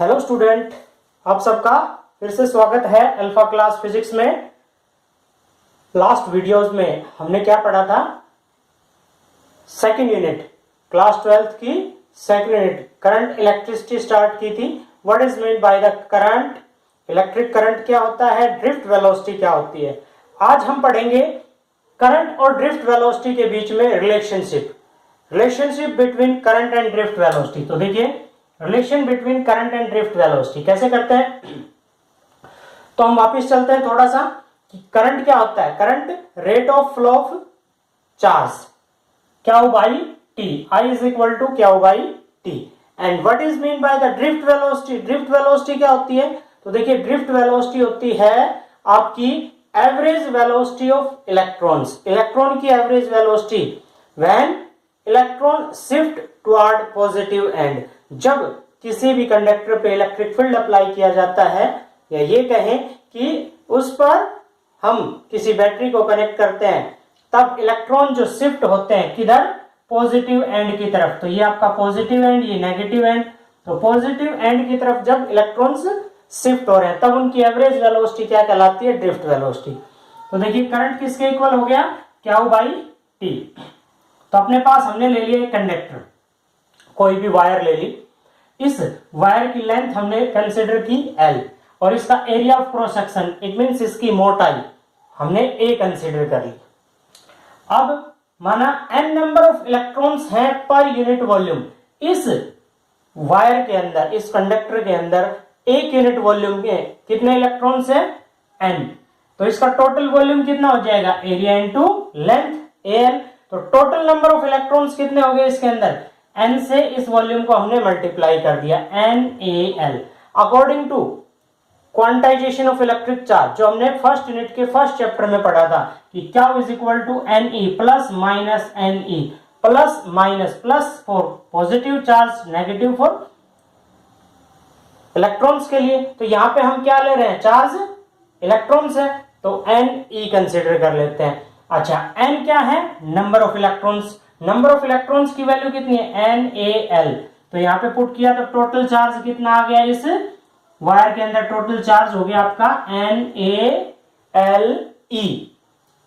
Hello student, आप सबका फिर से स्वागत है अल्फा क्लास फिजिक्स में। लास्ट वीडियोस में हमने क्या पढ़ा था? सेकंड यूनिट, क्लास 12th की second unit current electricity start की थी। What is mean by the current? Electric current क्या होता है? ड्रिफ्ट वेलोसिटी क्या होती है? आज हम पढ़ेंगे करंट और ड्रिफ्ट वेलोसिटी के बीच में relationship between current and drift velocity. तो देखिए, relation between current and drift velocity कैसे करते हैं? तो हम वापस चलते हैं थोड़ा सा कि करंट क्या होता है। Current rate of flow of charge Q by T, I is equal to Q by T. And what is mean by the drift velocity? Drift velocity क्या होती है? तो देखिए, ड्रिफ्ट वेलोसिटी होती है आपकी average velocity of electrons, electron की average velocity when electron shift toward positive end. जब किसी भी कंडक्टर पे इलेक्ट्रिक फील्ड अप्लाई किया जाता है, या ये कहें कि उस पर हम किसी बैटरी को कनेक्ट करते हैं, तब इलेक्ट्रॉन जो शिफ्ट होते हैं किधर? पॉजिटिव एंड की तरफ। तो ये आपका पॉजिटिव एंड, ये नेगेटिव एंड। तो पॉजिटिव एंड की तरफ जब इलेक्ट्रॉन्स शिफ्ट हो रहे हैं, तब उनकी एवरेज वेलोसिटी क्या कहलाती है? Drift velocity. तो देखिए, करंट किसके इक्वल हो गया? Q by T. तो अपने पास हमने ले लिया एक कंडक्टर, कोई भी वायर ले ली। इस वायर की लेंथ हमने कंसिडर की L, और इसका area of cross section, it means इसकी मोटाई हमने A कंसिडर कर ली। अब माना n नंबर ऑफ इलेक्ट्रॉन्स हैं पर यूनिट वॉल्यूम। इस वायर के अंदर, इस कंडक्टर के अंदर एक यूनिट वॉल्यूम में कितने इलेक्ट्रॉन्स हैं? n। तो इसका टोटल वॉल्यूम कितना हो जाएगा? Area into length Al। तो टोटल नंबर ऑफ इलेक्ट्रॉन्स कितने हो गए इसके अंदर? n से इस वॉल्यूम को हमने मल्टीप्लाई कर दिया, NaL। According to quantization of electric charge, जो हमने फर्स्ट यूनिट के फर्स्ट चैप्टर में पढ़ा था कि Q is equal to Ne plus minus Ne, plus minus, plus for positive charge, negative for electrons के लिए। तो यहां पे हम क्या ले रहे हैं? चार्ज इलेक्ट्रॉन्स है, तो Ne कंसिडर कर लेते हैं। अच्छा, n क्या है? Number of electrons. Number of electrons की वैल्यू कितनी है? NaL। तो यहां पे पुट किया तो टोटल चार्ज कितना आ गया? इस वायर के अंदर टोटल चार्ज हो गया आपका NaLe।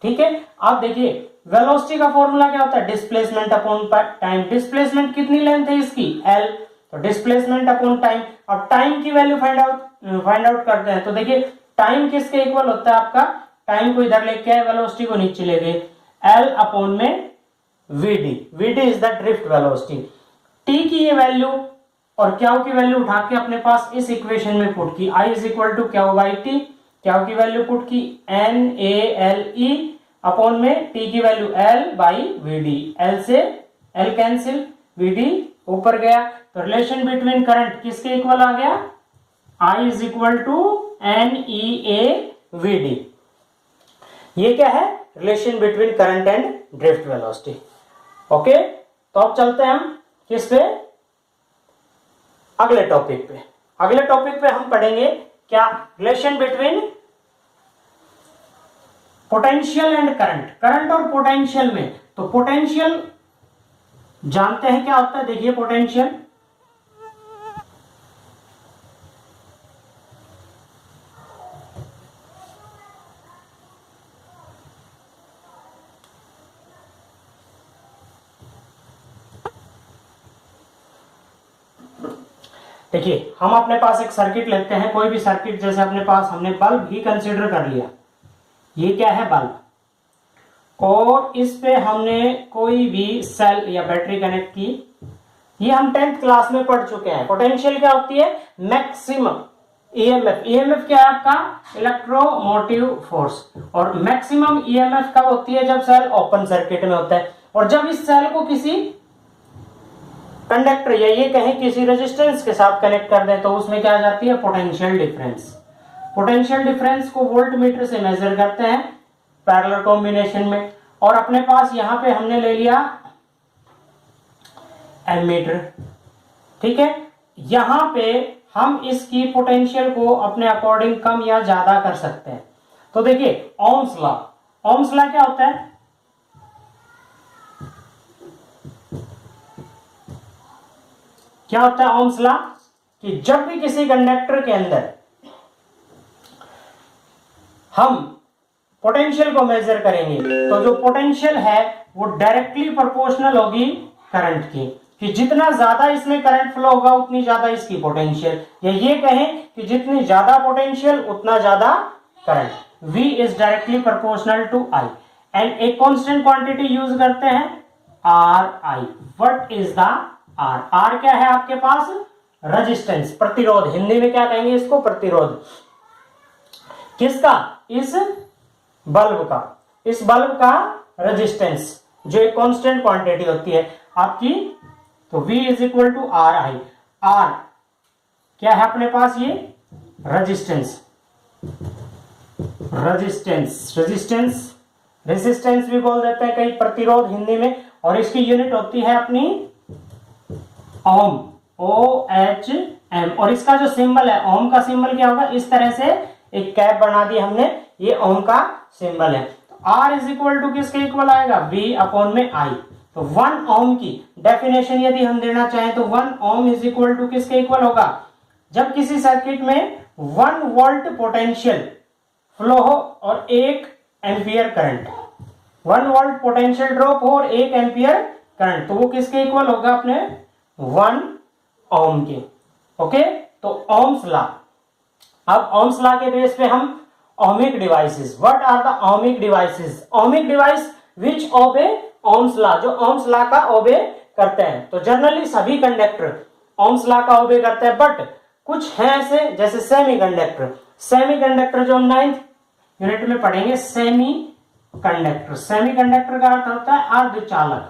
ठीक है। अब देखिए, वेलोसिटी का फॉर्मूला क्या होता है? Displacement upon time. डिस्प्लेसमेंट कितनी लेंथ है इसकी? L। तो डिस्प्लेसमेंट अपॉन टाइम। अब टाइम की वैल्यू फाइंड आउट करते हैं। तो देखिए, टाइम किसके इक्वल होता है आपका? टाइम को इधर लेके आए, वेलोसिटी को नीचे ले गए, L अपॉन में Vd। Vd is the drift velocity. T की ये वैल्यू और Q की वैल्यू उठा के अपने पास इस इक्वेशन में पुट की, I is equal to Q by T. Q की वैल्यू पुट की NaLe अपॉन में T की value L by Vd। L से L कैंसिल, Vd ऊपर गया। तो रिलेशन बिटवीन करंट किसके इक्वल आ गया? I is equal to NeaVd। ये क्या है? Relation between current and drift velocity. Okay, तो अब चलते हैं हम किस पे? अगले टॉपिक पे। अगले टॉपिक पे हम पढ़ेंगे क्या? Relation between potential and current. Current और पोटेंशियल में, तो पोटेंशियल जानते हैं क्या होता है? देखिए, पोटेंशियल देखिए, हम अपने पास एक सर्किट लेते हैं, कोई भी सर्किट, जैसे अपने पास हमने बल्ब ही कंसीडर कर लिया। ये क्या है? बल्ब। और इस पे हमने कोई भी सेल या बैटरी कनेक्ट की। ये हम 10th क्लास में पढ़ चुके हैं। पोटेंशियल क्या होती है? Maximum EMF. ईएमएफ क्या है आपका? Electromotive force. और मैक्सिमम ईएमएफ कब होती है? जब सेल ओपन सर्किट में होता है। और जब इस सेल को किसी कंडक्टर या ये कहें किसी रेजिस्टेंस के साथ कनेक्ट कर दें, तो उसमें क्या आ जाती है? Potential difference. पोटेंशियल डिफरेंस को वोल्ट मीटर से मेजर करते हैं पैरेलल कॉम्बिनेशन में। और अपने पास यहां पे हमने ले लिया एमीटर। ठीक है। यहां पे हम इसकी पोटेंशियल को अपने अकॉर्डिंग कम या ज्यादा कर सकते हैं। तो देखिए, ओम्स लॉ। ओम्स लॉ क्या होता है? क्या होता है ओम्स लॉ? कि जब भी किसी कंडक्टर के अंदर हम पोटेंशियल को मेजर करेंगे तो जो पोटेंशियल है वो डायरेक्टली प्रोपोर्शनल होगी करंट की, कि जितना ज्यादा इसमें करंट फ्लो होगा उतनी ज्यादा इसकी पोटेंशियल, या ये कहें कि जितनी ज्यादा पोटेंशियल उतना ज्यादा current. V is directly proportional to I and एक कांस्टेंट क्वांटिटी यूज करते हैं RI। What is the R? R क्या है आपके पास? रेजिस्टेंस, प्रतिरोध। हिंदी में क्या कहेंगे इसको? प्रतिरोध। किसका? इस बल्ब का। इस बल्ब का रेजिस्टेंस जो एक कांस्टेंट क्वांटिटी होती है आपकी, तो V is equal to R I. R क्या है अपने पास? ये रेजिस्टेंस। रेजिस्टेंस भी बोल देते हैं कई, प्रतिरोध हिंदी में, और इसकी यूनिट होती है अपनी ओम, OHM। और इसका जो सिंबल है, ओम का सिंबल क्या होगा? इस तरह से एक कैप बना दी हमने, ये ओम का सिंबल है। तो R इज इक्वल टू किसके इक्वल आएगा? V अपॉन में I। तो 1 ओम की डेफिनेशन यदि हम देना चाहें तो 1 ओम इज इक्वल टू किसके इक्वल होगा? जब किसी सर्किट में 1 वोल्ट पोटेंशियल फ्लो हो और 1 ampere current, 1 volt potential drop हो और 1 एम्पियर करंट, तो वो किसके इक्वल होगा? अपने 1 ओम के। ओके, तो ओम्स लॉ। अब ओम्स लॉ के बेस पे हम ohmic devices, what are the ohmic devices? ohmic device which obey ohms law, जो ohms law का obey करते हैं। तो जनरली सभी कंडक्टर ohms law का obey करते हैं, बट कुछ हैं ऐसे जैसे सेमी कंडक्टर जो हम 9th यूनिट में पढ़ेंगे। सेमी कंडक्टर का अर्थ होता है अर्धचालक।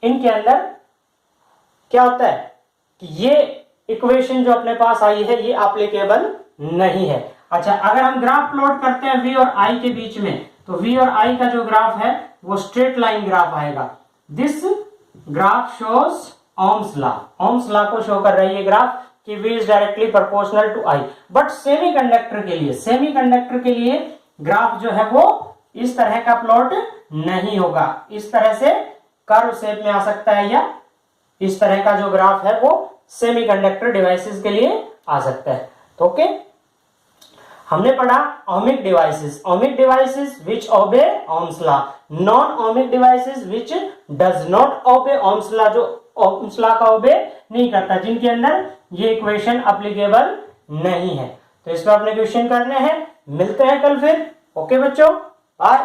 इनके अंदर क्या होता है कि ये इक्वेशन जो अपने पास आई है ये एप्लीकेबल नहीं है। अच्छा, अगर हम ग्राफ प्लॉट करते हैं V और I के बीच में, तो V और I का जो ग्राफ है वो स्ट्रेट लाइन ग्राफ आएगा। This graph shows Ohm's law. Ohm's law को शो कर रही है ग्राफ कि V is directly proportional to I। But semiconductor के लिए ग्राफ जो है वो इस तरह का प्लॉट नहीं होगा। इस तरह से कर्व शेप में आ सकता है, या इस तरह का जो ग्राफ है वो सेमीकंडक्टर डिवाइसेस के लिए आ सकता है। तो ओके, हमने पढ़ा ohmic devices which obey Ohm's law, non-ohmic devices which does not obey Ohm's law, जो Ohm's law का obey नहीं करता, जिनके अंदर ये इक्वेशन एप्लीकेबल नहीं है। तो इस पर अपने क्वेश्चन करने हैं। मिलते हैं कल फिर। ओके बच्चों, बाय।